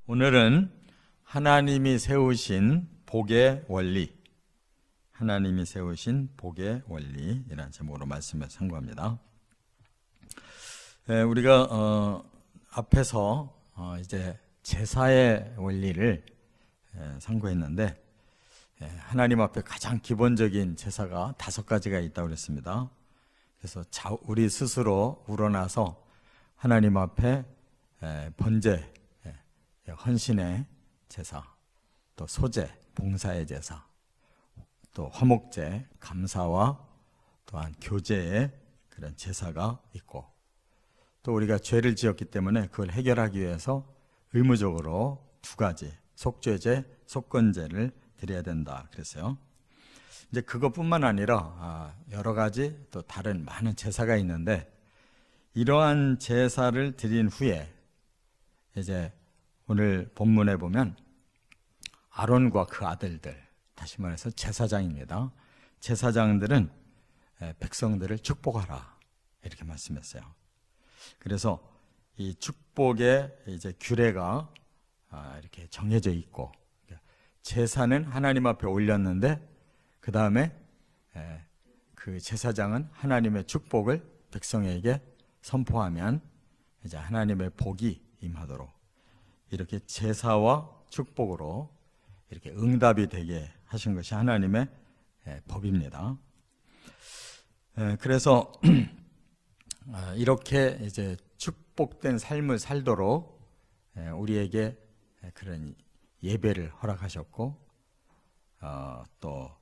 오늘은 하나님이 세우신 복의 원리, 하나님이 세우신 복의 원리라는 제목으로 말씀을 선고합니다. 우리가 앞에서 이제 제사의 원리를 선고했는데, 하나님 앞에 가장 기본적인 제사가 5가지가 있다고 그랬습니다. 그래서 우리 스스로 우러나서 하나님 앞에 번제, 헌신의 제사, 또 소제, 봉사의 제사, 또 화목제, 감사와 또한 교제의 그런 제사가 있고, 또 우리가 죄를 지었기 때문에 그걸 해결하기 위해서 의무적으로 2가지, 속죄제, 속건제를 드려야 된다 그랬어요. 이제 그것뿐만 아니라 여러 가지 또 다른 많은 제사가 있는데, 이러한 제사를 드린 후에 이제 오늘 본문에 보면 아론과 그 아들들, 다시 말해서 제사장입니다. 제사장들은 백성들을 축복하라 이렇게 말씀했어요. 그래서 이 축복의 이제 규례가 이렇게 정해져 있고, 제사는 하나님 앞에 올렸는데 그 다음에 그 제사장은 하나님의 축복을 백성에게 선포하면 이제 하나님의 복이 임하도록 이렇게 제사와 축복으로 이렇게 응답이 되게 하신 것이 하나님의 법입니다. 그래서 이렇게 이제 축복된 삶을 살도록 우리에게 그런 예배를 허락하셨고, 또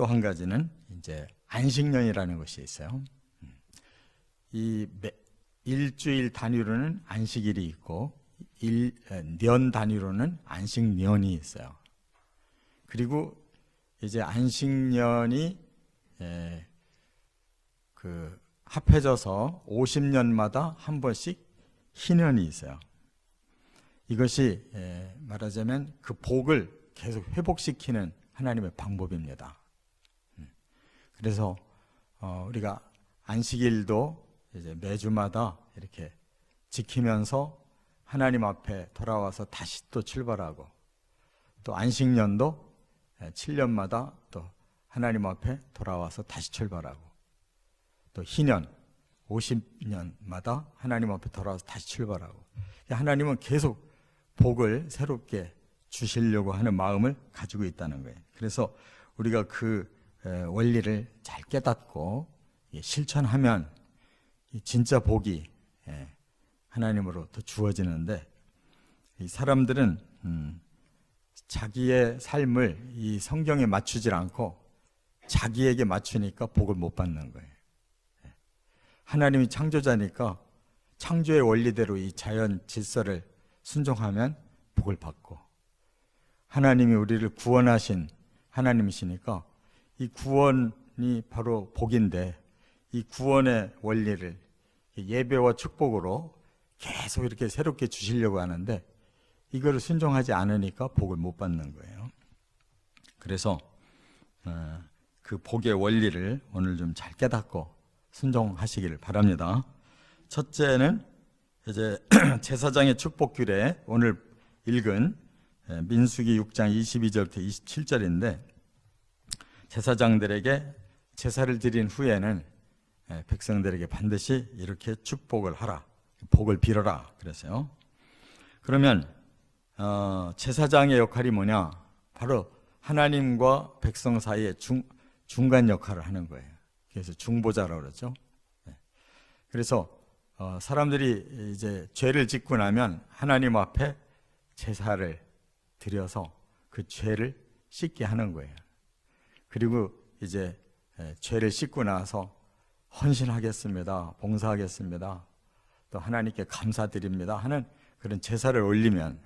한 가지는 이제 안식년이라는 것이 있어요. 이 일주일 단위로는 안식일이 있고, 년 단위로는 안식년이 있어요. 그리고 이제 안식년이 합해져서 50년마다 한 번씩 희년이 있어요. 이것이 말하자면 그 복을 계속 회복시키는 하나님의 방법입니다. 그래서 우리가 안식일도 이제 매주마다 이렇게 지키면서 하나님 앞에 돌아와서 다시 또 출발하고, 또 안식년도 7년마다 또 하나님 앞에 돌아와서 다시 출발하고, 또 희년 50년마다 하나님 앞에 돌아와서 다시 출발하고, 하나님은 계속 복을 새롭게 주시려고 하는 마음을 가지고 있다는 거예요. 그래서 우리가 그 원리를 잘 깨닫고 실천하면 진짜 복이 하나님으로부터 주어지는데, 이 사람들은 자기의 삶을 이 성경에 맞추지 않고 자기에게 맞추니까 복을 못 받는 거예요. 하나님이 창조자니까 창조의 원리대로 이 자연 질서를 순종하면 복을 받고, 하나님이 우리를 구원하신 하나님이시니까 이 구원이 바로 복인데, 이 구원의 원리를 예배와 축복으로 계속 이렇게 새롭게 주시려고 하는데, 이거를 순종하지 않으니까 복을 못 받는 거예요. 그래서 그 복의 원리를 오늘 좀 잘 깨닫고 순종하시기를 바랍니다. 첫째는 이제 제사장의 축복 규례, 오늘 읽은 민수기 6장 22절부터 27절인데, 제사장들에게 제사를 드린 후에는 백성들에게 반드시 이렇게 축복을 하라, 복을 빌어라 그랬어요. 그러면 제사장의 역할이 뭐냐? 바로 하나님과 백성 사이에 중간 역할을 하는 거예요. 그래서 중보자라고 그러죠. 그래서 사람들이 이제 죄를 짓고 나면 하나님 앞에 제사를 드려서 그 죄를 씻게 하는 거예요. 그리고 이제 죄를 씻고 나서 헌신하겠습니다, 봉사하겠습니다, 또 하나님께 감사드립니다 하는 그런 제사를 올리면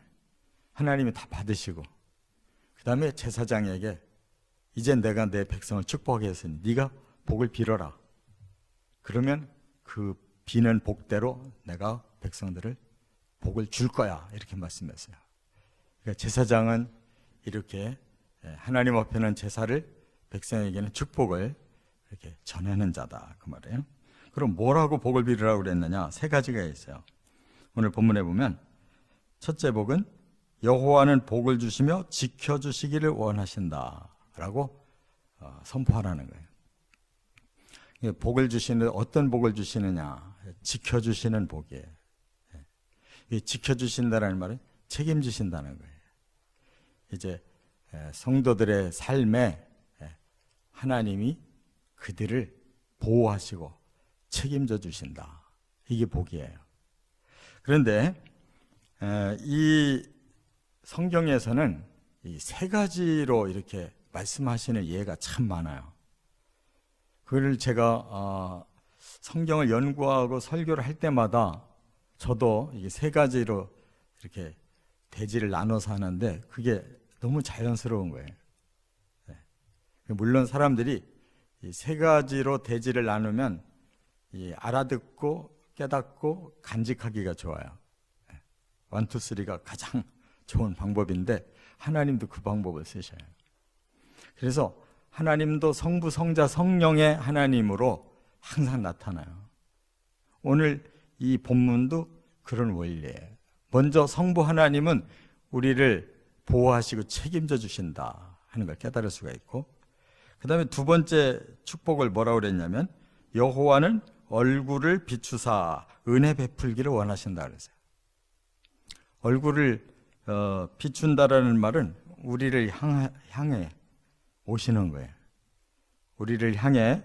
하나님이 다 받으시고, 그 다음에 제사장에게 이제 내가 내 백성을 축복하겠으니 네가 복을 빌어라. 그러면 그 비는 복대로 내가 백성들을 복을 줄 거야, 이렇게 말씀했어요. 그러니까 제사장은 이렇게 하나님 앞에는 제사를, 백성에게는 축복을 이렇게 전하는 자다, 그 말이에요. 그럼 뭐라고 복을 빌으라고 그랬느냐? 3가지가 있어요. 오늘 본문에 보면 첫째 복은 여호와는 복을 주시며 지켜주시기를 원하신다라고 선포하라는 거예요. 복을 주시는, 어떤 복을 주시느냐? 지켜주시는 복이에요. 지켜주신다는 말은 책임지신다는 거예요. 이제 성도들의 삶에 하나님이 그들을 보호하시고 책임져 주신다. 이게 복이에요. 그런데 이 성경에서는 이 세 가지로 이렇게 말씀하시는 예가 참 많아요. 그걸 제가 성경을 연구하고 설교를 할 때마다 저도 이게 세 가지로 이렇게 대지를 나눠서 하는데 그게 너무 자연스러운 거예요. 물론 사람들이 이 세 가지로 대지를 나누면 이 알아듣고 깨닫고 간직하기가 좋아요. 1, 2, 3가 가장 좋은 방법인데 하나님도 그 방법을 쓰셔요. 그래서 하나님도 성부, 성자, 성령의 하나님으로 항상 나타나요. 오늘 이 본문도 그런 원리예요. 먼저 성부 하나님은 우리를 보호하시고 책임져 주신다 하는 걸 깨달을 수가 있고, 그 다음에 두 번째 축복을 뭐라고 그랬냐면 여호와는 얼굴을 비추사 은혜 베풀기를 원하신다 그랬어요. 얼굴을 비춘다라는 말은 우리를 향해 오시는 거예요. 우리를 향해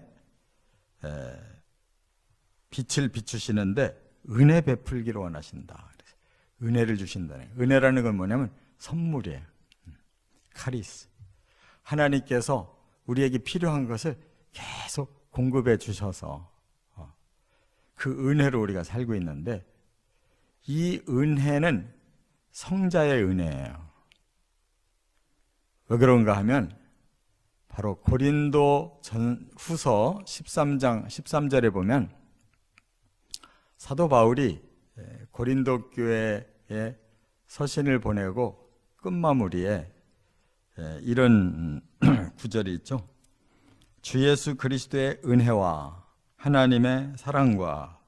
빛을 비추시는데 은혜 베풀기를 원하신다. 은혜를 주신다는 거예요. 은혜라는 건 뭐냐면 선물이에요. 카리스. 하나님께서 우리에게 필요한 것을 계속 공급해 주셔서 그 은혜로 우리가 살고 있는데, 이 은혜는 성자의 은혜예요. 왜 그런가 하면 바로 고린도 후서 13장 13절에 보면 사도 바울이 고린도 교회에 서신을 보내고 끝마무리에 이런 구절이 있죠. 주 예수 그리스도의 은혜와 하나님의 사랑과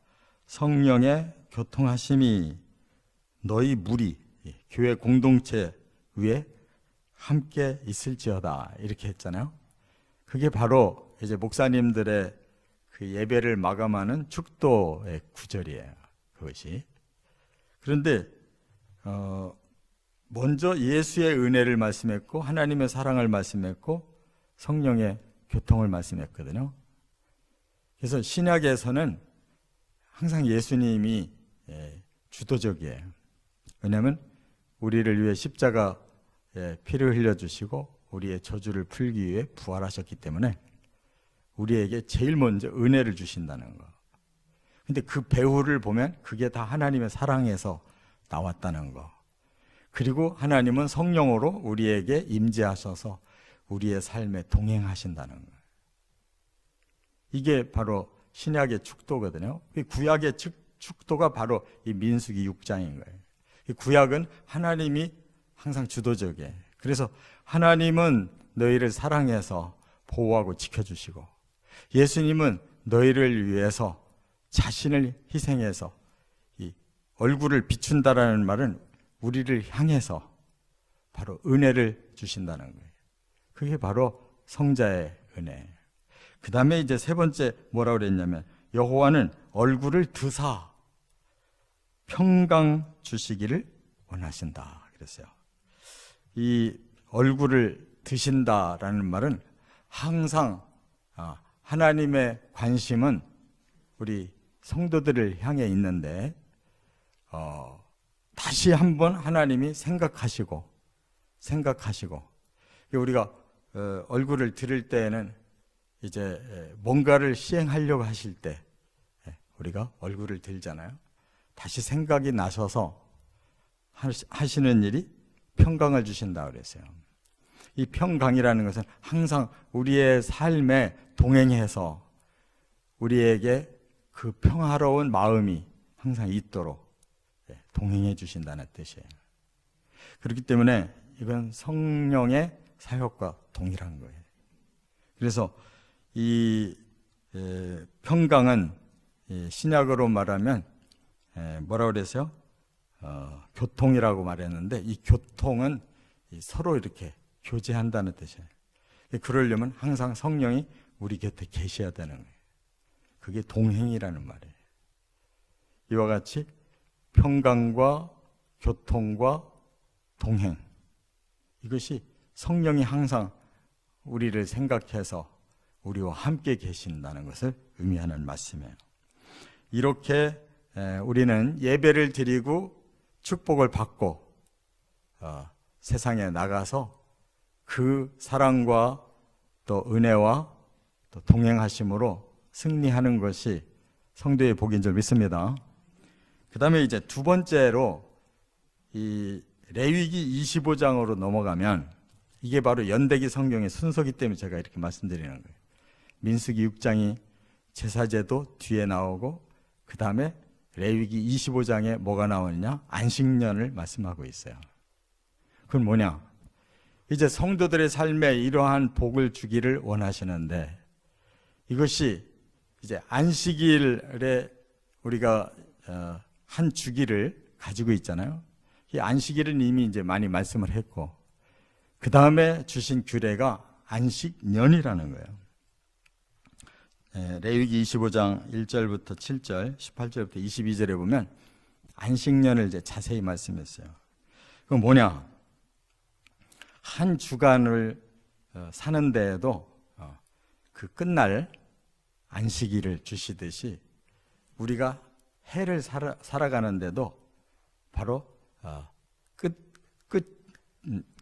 성령의 교통하심이 너희 무리, 교회 공동체 위에 함께 있을지어다, 이렇게 했잖아요. 그게 바로 이제 목사님들의 그 예배를 마감하는 축도의 구절이에요. 그것이. 그런데 먼저 예수의 은혜를 말씀했고 하나님의 사랑을 말씀했고 성령의 교통을 말씀했거든요. 그래서 신약에서는 항상 예수님이 주도적이에요. 왜냐하면 우리를 위해 십자가 피를 흘려주시고 우리의 저주를 풀기 위해 부활하셨기 때문에 우리에게 제일 먼저 은혜를 주신다는 거. 근데 그 배후를 보면 그게 다 하나님의 사랑에서 나왔다는 거. 그리고 하나님은 성령으로 우리에게 임재하셔서 우리의 삶에 동행하신다는 거. 이게 바로 신약의 축도거든요. 구약의 축도가 바로 이 민수기 6장인 거예요. 구약은 하나님이 항상 주도적이에요. 그래서 하나님은 너희를 사랑해서 보호하고 지켜주시고, 예수님은 너희를 위해서 자신을 희생해서 이 얼굴을 비춘다라는 말은 우리를 향해서 바로 은혜를 주신다는 거예요. 그게 바로 성자의 은혜. 그 다음에 이제 세 번째 뭐라고 그랬냐면 여호와는 얼굴을 드사 평강 주시기를 원하신다 그랬어요. 이 얼굴을 드신다라는 말은 항상 하나님의 관심은 우리 성도들을 향해 있는데 다시 한번 하나님이 생각하시고 우리가 얼굴을 들을 때에는 이제 뭔가를 시행하려고 하실 때 우리가 얼굴을 들잖아요. 다시 생각이 나셔서 하시는 일이 평강을 주신다 그랬어요. 이 평강이라는 것은 항상 우리의 삶에 동행해서 우리에게 그 평화로운 마음이 항상 있도록 동행해 주신다는 뜻이에요. 그렇기 때문에 이건 성령의 사역과 동일한 거예요. 그래서 이 평강은 신약으로 말하면 뭐라고 그랬어요? 교통이라고 말했는데 이 교통은 서로 이렇게 교제한다는 뜻이에요. 그러려면 항상 성령이 우리 곁에 계셔야 되는 거예요. 그게 동행이라는 말이에요. 이와 같이 평강과 교통과 동행, 이것이 성령이 항상 우리를 생각해서 우리와 함께 계신다는 것을 의미하는 말씀이에요. 이렇게 우리는 예배를 드리고 축복을 받고 세상에 나가서 그 사랑과 또 은혜와 또 동행하심으로 승리하는 것이 성도의 복인 줄 믿습니다. 그 다음에 이제 두 번째로 이 레위기 25장으로 넘어가면 이게 바로 연대기 성경의 순서기 때문에 제가 이렇게 말씀드리는 거예요. 민수기 6장이 제사제도 뒤에 나오고 그 다음에 레위기 25장에 뭐가 나오느냐? 안식년을 말씀하고 있어요. 그건 뭐냐? 이제 성도들의 삶에 이러한 복을 주기를 원하시는데 이것이 이제 안식일에 우리가 한 주기를 가지고 있잖아요. 이 안식일은 이미 이제 많이 말씀을 했고 그 다음에 주신 규례가 안식년이라는 거예요. 레위기 25장 1절부터 7절, 18절부터 22절에 보면 안식년을 이제 자세히 말씀했어요. 그건 뭐냐? 한 주간을 사는 데에도 그 끝날 안식일을 주시듯이 우리가 해를 살아가는데도 바로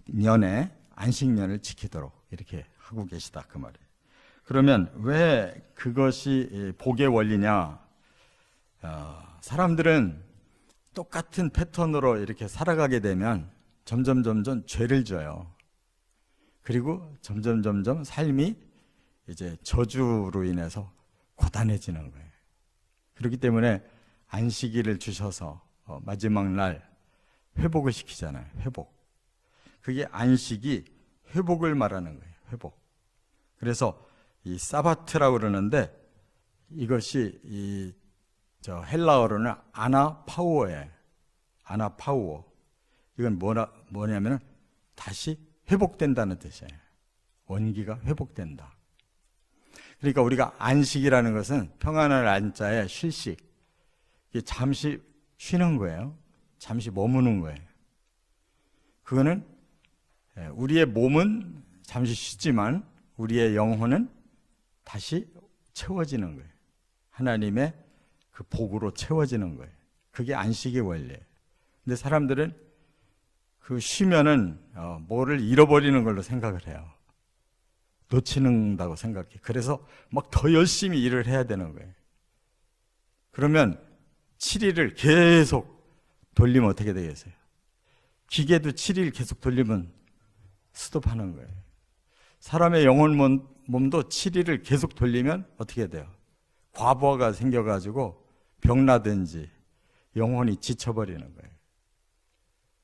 끝년에 안식년을 지키도록 이렇게 하고 계시다 그 말이에요. 그러면 왜 그것이 복의 원리냐? 사람들은 똑같은 패턴으로 이렇게 살아가게 되면 점점 죄를 져요. 그리고 점점 삶이 이제 저주로 인해서 고단해지는 거예요. 그렇기 때문에 안식일을 주셔서 마지막 날 회복을 시키잖아요. 회복. 그게 안식이 회복을 말하는 거예요. 회복. 그래서 이 사바트라고 그러는데 이것이 헬라어로는 아나파우어예요. 아나파우어. 이건 뭐냐면 다시 회복된다는 뜻이에요. 원기가 회복된다. 그러니까 우리가 안식이라는 것은 평안할 안자에 쉴식. 잠시 쉬는 거예요. 잠시 머무는 거예요. 그거는 우리의 몸은 잠시 쉬지만 우리의 영혼은 다시 채워지는 거예요. 하나님의 그 복으로 채워지는 거예요. 그게 안식의 원리예요. 근데 사람들은 그 쉬면은 뭐를 잃어버리는 걸로 생각을 해요. 놓치는다고 생각해. 그래서 막 더 열심히 일을 해야 되는 거예요. 그러면 7일을 계속 돌리면 어떻게 되겠어요? 기계도 7일 계속 돌리면 스톱하는 거예요. 사람의 영혼 몸도 7일을 계속 돌리면 어떻게 돼요? 과부하가 생겨가지고 병나든지 영혼이 지쳐버리는 거예요.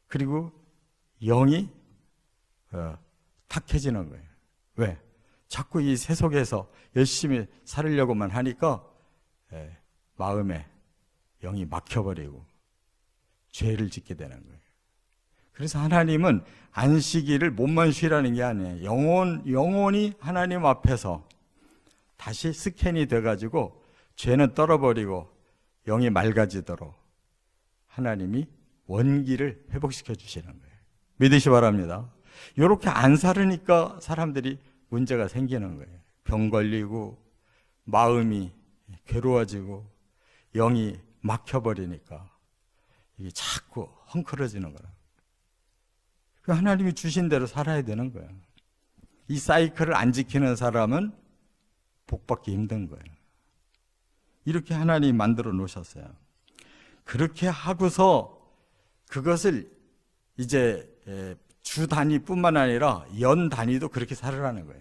그리고 영이 탁해지는 거예요. 왜? 자꾸 이 세속에서 열심히 살으려고만 하니까 마음에 영이 막혀버리고 죄를 짓게 되는 거예요. 그래서 하나님은 안식일을 몸만 쉬라는 게 아니에요. 영혼이 하나님 앞에서 다시 스캔이 돼가지고 죄는 떨어버리고 영이 맑아지도록 하나님이 원기를 회복시켜 주시는 거예요. 믿으시 바랍니다. 이렇게 안 살으니까 사람들이 문제가 생기는 거예요. 병 걸리고 마음이 괴로워지고 영이 막혀버리니까 이게 자꾸 헝클어지는 거라. 하나님이 주신 대로 살아야 되는 거예요. 이 사이클을 안 지키는 사람은 복받기 힘든 거예요. 이렇게 하나님이 만들어 놓으셨어요. 그렇게 하고서 그것을 이제 주 단위뿐만 아니라 연 단위도 그렇게 살으라는 거예요.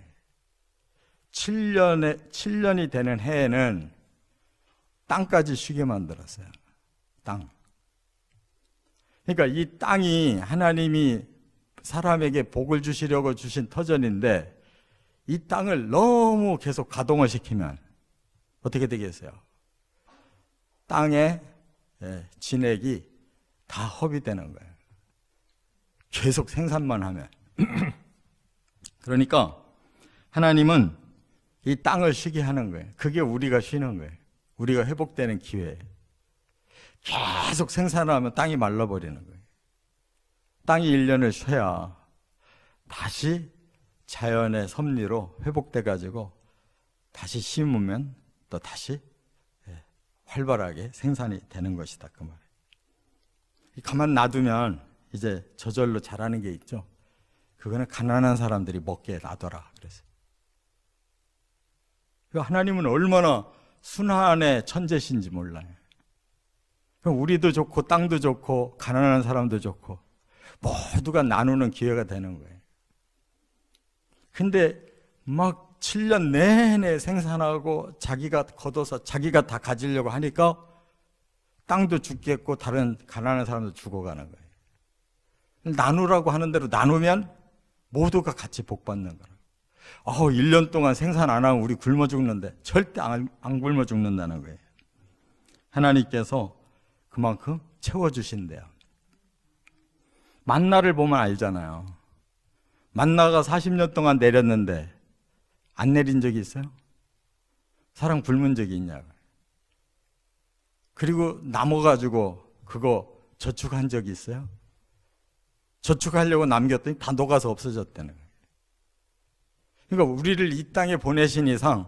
7년이 되는 해에는 땅까지 쉬게 만들었어요. 땅. 그러니까 이 땅이 하나님이 사람에게 복을 주시려고 주신 터전인데 이 땅을 너무 계속 가동을 시키면 어떻게 되겠어요? 땅의 진액이 다 허비되는 거예요. 계속 생산만 하면. 그러니까 하나님은 이 땅을 쉬게 하는 거예요. 그게 우리가 쉬는 거예요. 우리가 회복되는 기회예요. 계속 생산을 하면 땅이 말라버리는 거예요. 땅이 1년을 쉬어야 다시 자연의 섭리로 회복돼 가지고 다시 심으면 또 다시 활발하게 생산이 되는 것이다, 그 말이에요. 가만 놔두면 이제 저절로 자라는 게 있죠. 그거는 가난한 사람들이 먹게 놔둬라 그래서. 하나님은 얼마나 순환의 천재신지 몰라요. 우리도 좋고 땅도 좋고 가난한 사람도 좋고 모두가 나누는 기회가 되는 거예요. 근데 막 7년 내내 생산하고 자기가 걷어서 자기가 다 가지려고 하니까 땅도 죽겠고 다른 가난한 사람도 죽어가는 거예요. 나누라고 하는 대로 나누면 모두가 같이 복 받는 거예요. 1년 동안 생산 안 하면 우리 굶어 죽는데 절대 안 굶어 죽는다는 거예요. 하나님께서 그만큼 채워주신대요. 만나를 보면 알잖아요. 만나가 40년 동안 내렸는데 안 내린 적이 있어요? 사람 굶은 적이 있냐고요. 그리고 남아가지고 그거 저축한 적이 있어요? 저축하려고 남겼더니 다 녹아서 없어졌다는 거예요. 그러니까 우리를 이 땅에 보내신 이상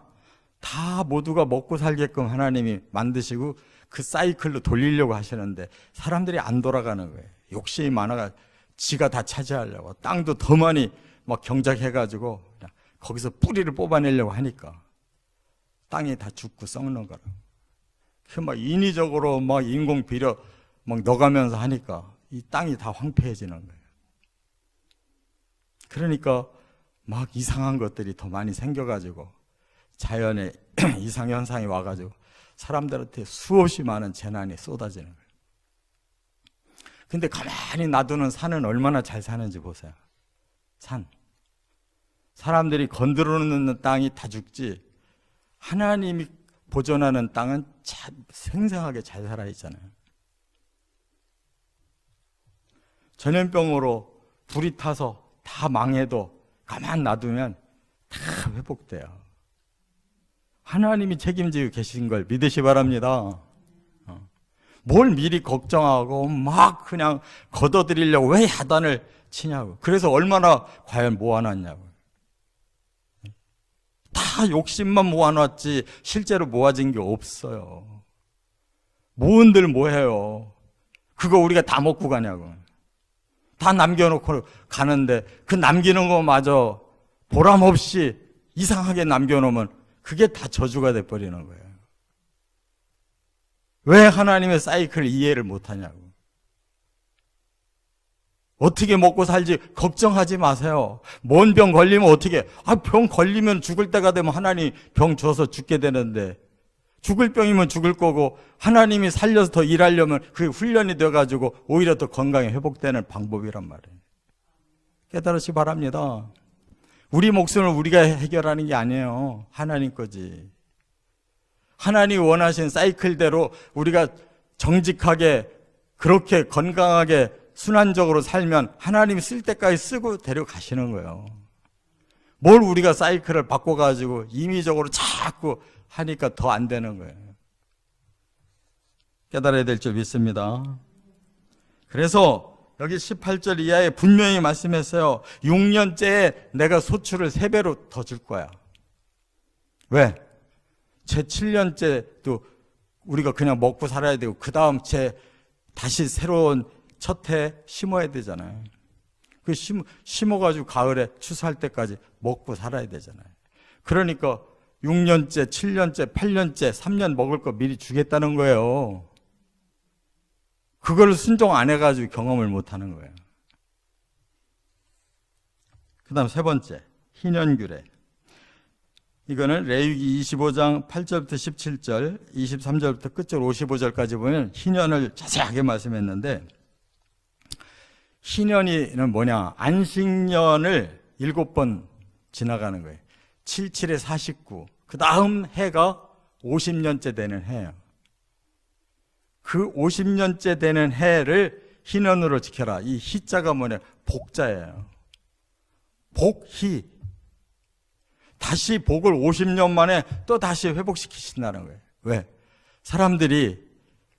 다 모두가 먹고 살게끔 하나님이 만드시고 그 사이클로 돌리려고 하시는데 사람들이 안 돌아가는 거예요. 욕심이 많아가 지가 다 차지하려고 땅도 더 많이 막 경작해가지고 거기서 뿌리를 뽑아내려고 하니까 땅이 다 죽고 썩는 거라. 그 막 인위적으로 막 인공 비료 막 넣어가면서 하니까 이 땅이 다 황폐해지는 거예요. 그러니까 막 이상한 것들이 더 많이 생겨가지고 자연의 이상현상이 와가지고 사람들한테 수없이 많은 재난이 쏟아지는 거예요. 근데 가만히 놔두는 산은 얼마나 잘 사는지 보세요. 산. 사람들이 건드려 놓는 땅이 다 죽지 하나님이 보존하는 땅은 참 생생하게 잘 살아있잖아요. 전염병으로 불이 타서 다 망해도 가만 놔두면 다 회복돼요. 하나님이 책임지고 계신 걸 믿으시 바랍니다. 뭘 미리 걱정하고 막 그냥 걷어들이려고 왜 야단을 치냐고. 그래서 얼마나 과연 모아놨냐고. 다 욕심만 모아놨지 실제로 모아진 게 없어요. 모은들 뭐해요? 그거 우리가 다 먹고 가냐고. 다 남겨놓고 가는데 그 남기는 거마저 보람 없이 이상하게 남겨놓으면 그게 다 저주가 돼버리는 거예요. 왜 하나님의 사이클을 이해를 못하냐고. 어떻게 먹고 살지 걱정하지 마세요. 뭔 병 걸리면 어떻게, 병 걸리면 죽을 때가 되면 하나님 병 줘서 죽게 되는데 죽을 병이면 죽을 거고 하나님이 살려서 더 일하려면 그게 훈련이 돼가지고 오히려 더 건강에 회복되는 방법이란 말이에요. 깨달으시기 바랍니다. 우리 목숨을 우리가 해결하는 게 아니에요. 하나님 거지. 하나님이 원하신 사이클대로 우리가 정직하게 그렇게 건강하게 순환적으로 살면 하나님이 쓸 때까지 쓰고 데려가시는 거예요. 뭘 우리가 사이클을 바꿔가지고 임의적으로 자꾸 하니까 더 안 되는 거예요. 깨달아야 될 줄 믿습니다. 그래서 여기 18절 이하에 분명히 말씀했어요. 6년째에 내가 소출을 3배로 더 줄 거야. 왜? 제 7년째도 우리가 그냥 먹고 살아야 되고 그 다음 다시 새로운 첫 해 심어야 되잖아요. 그 심어가지고 가을에 추수할 때까지 먹고 살아야 되잖아요. 그러니까 6년째, 7년째, 8년째, 3년 먹을 거 미리 주겠다는 거예요. 그걸 순종 안 해가지고 경험을 못 하는 거예요. 그 다음 3번째, 희년규례. 이거는 레위기 25장 8절부터 17절, 23절부터 끝절 55절까지 보면 희년을 자세하게 말씀했는데, 희년이는 뭐냐? 안식년을 7번 지나가는 거예요. 7, 7에 49. 그 다음 해가 50년째 되는 해예요. 그 50년째 되는 해를 희년으로 지켜라. 이 희자가 뭐냐? 복자예요. 복희. 다시 복을 50년 만에 또 다시 회복시키신다는 거예요. 왜? 사람들이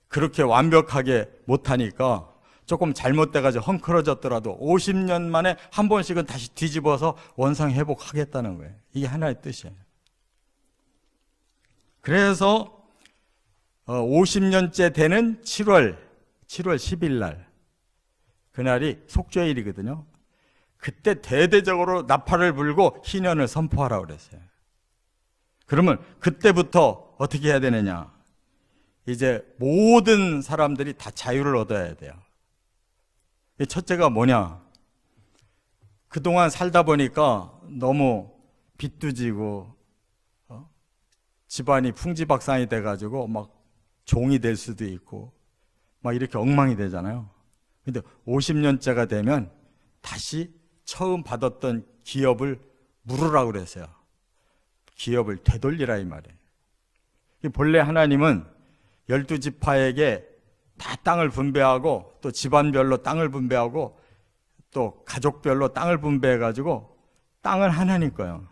그렇게 완벽하게 못하니까 조금 잘못돼가지고 헝클어졌더라도 50년 만에 한 번씩은 다시 뒤집어서 원상 회복하겠다는 거예요. 이게 하나의 뜻이에요. 그래서 50년째 되는 7월 10일 날, 그날이 속죄일이거든요. 그때 대대적으로 나팔을 불고 희년을 선포하라고 그랬어요. 그러면 그때부터 어떻게 해야 되느냐? 이제 모든 사람들이 다 자유를 얻어야 돼요. 첫째가 뭐냐? 그동안 살다 보니까 너무 빚도 지고 집안이 풍지박산이 돼가지고 막 종이 될 수도 있고 막 이렇게 엉망이 되잖아요. 근데 50년째가 되면 다시 처음 받았던 기업을 물으라고 그랬어요. 기업을 되돌리라 이 말이에요. 본래 하나님은 12지파에게 다 땅을 분배하고 또 집안별로 땅을 분배하고 또 가족별로 땅을 분배해가지고 땅은 하나님 거예요.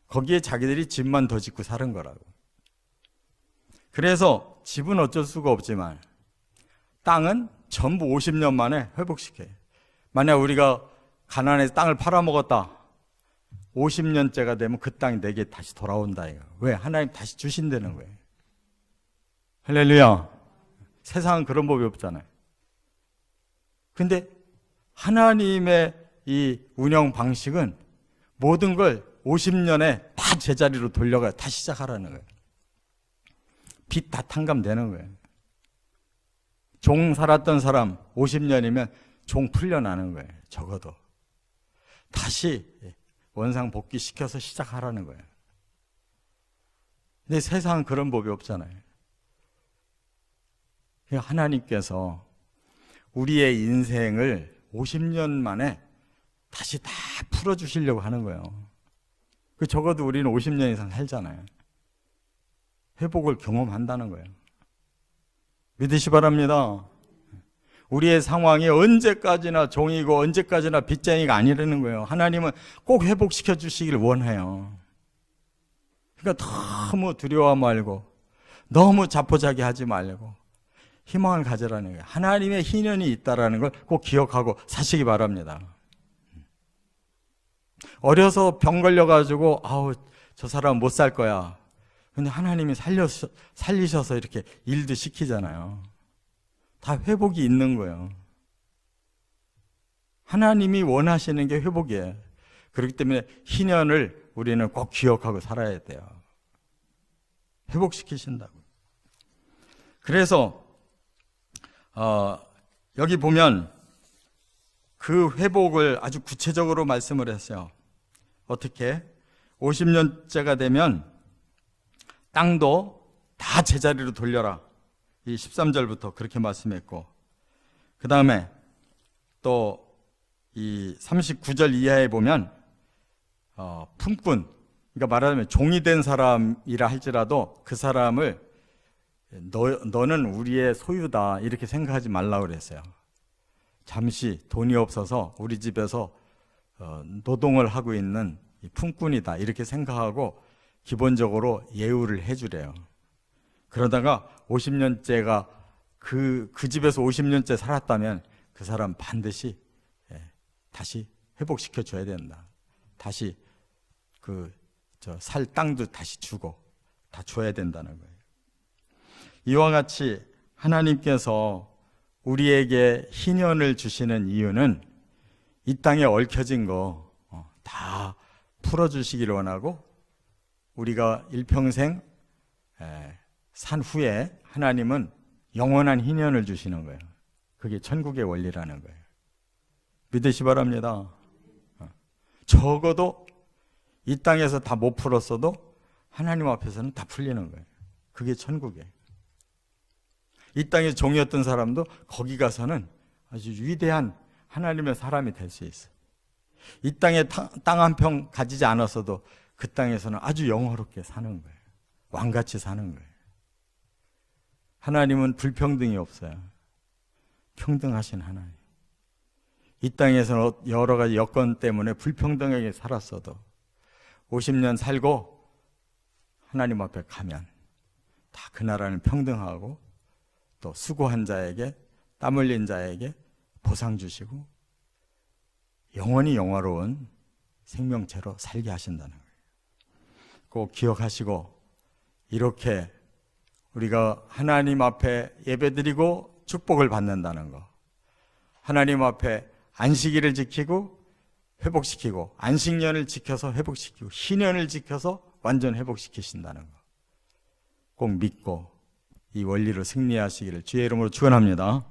거기에 자기들이 집만 더 짓고 사는 거라고. 그래서 집은 어쩔 수가 없지만 땅은 전부 50년 만에 회복시켜요. 만약 우리가 가나안에서 땅을 팔아먹었다. 50년째가 되면 그 땅이 내게 다시 돌아온다. 이거. 왜? 하나님 다시 주신다는 거예요. 할렐루야. 세상은 그런 법이 없잖아요. 근데 하나님의 이 운영 방식은 모든 걸 50년에 다 제자리로 돌려가야 다시 시작하라는 거예요. 빚 다 탕감되는 거예요. 종 살았던 사람 50년이면 종 풀려나는 거예요. 적어도. 다시 원상 복귀시켜서 시작하라는 거예요. 근데 세상은 그런 법이 없잖아요. 하나님께서 우리의 인생을 50년 만에 다시 다 풀어주시려고 하는 거예요. 적어도 우리는 50년 이상 살잖아요. 회복을 경험한다는 거예요. 믿으시 바랍니다. 우리의 상황이 언제까지나 종이고 언제까지나 빚쟁이가 아니라는 거예요. 하나님은 꼭 회복시켜 주시기를 원해요. 그러니까 너무 두려워 말고 너무 자포자기하지 말고 희망을 가져라는 거예요. 하나님의 희년이 있다라는 걸 꼭 기억하고 사시기 바랍니다. 어려서 병 걸려가지고 아우 저 사람 못 살 거야. 근데 하나님이 살리셔서 이렇게 일도 시키잖아요. 다 회복이 있는 거예요. 하나님이 원하시는 게 회복이에요. 그렇기 때문에 희년을 우리는 꼭 기억하고 살아야 돼요. 회복시키신다고. 그래서 여기 보면 그 회복을 아주 구체적으로 말씀을 했어요. 어떻게? 50년째가 되면 땅도 다 제자리로 돌려라. 이 13절부터 그렇게 말씀했고, 그 다음에 또 이 39절 이하에 보면 품꾼, 그러니까 말하자면 종이 된 사람이라 할지라도 그 사람을 너는 우리의 소유다 이렇게 생각하지 말라고 그랬어요. 잠시 돈이 없어서 우리 집에서 노동을 하고 있는 품꾼이다 이렇게 생각하고 기본적으로 예우를 해주래요. 그러다가 50년째가 그 집에서 50년째 살았다면 그 사람 반드시 다시 회복시켜 줘야 된다. 다시 살 땅도 다시 주고 다 줘야 된다는 거예요. 이와 같이 하나님께서 우리에게 희년을 주시는 이유는 이 땅에 얽혀진 거 다 풀어주시기를 원하고 우리가 일평생 산 후에 하나님은 영원한 희년을 주시는 거예요. 그게 천국의 원리라는 거예요. 믿으시 바랍니다. 적어도 이 땅에서 다 못 풀었어도 하나님 앞에서는 다 풀리는 거예요. 그게 천국이에요. 이 땅에 종이었던 사람도 거기 가서는 아주 위대한 하나님의 사람이 될 수 있어요. 이 땅에 땅 한 평 가지지 않았어도 그 땅에서는 아주 영화롭게 사는 거예요. 왕같이 사는 거예요. 하나님은 불평등이 없어요. 평등하신 하나님. 이 땅에서 여러 가지 여건 때문에 불평등하게 살았어도 50년 살고 하나님 앞에 가면 다 그 나라는 평등하고 또 수고한 자에게 땀 흘린 자에게 보상 주시고 영원히 영화로운 생명체로 살게 하신다는 거예요. 꼭 기억하시고 이렇게 우리가 하나님 앞에 예배드리고 축복을 받는다는 거, 하나님 앞에 안식일을 지키고 회복시키고 안식년을 지켜서 회복시키고 희년을 지켜서 완전 회복시키신다는 거 꼭 믿고 이 원리로 승리하시기를 주의 이름으로 축원합니다.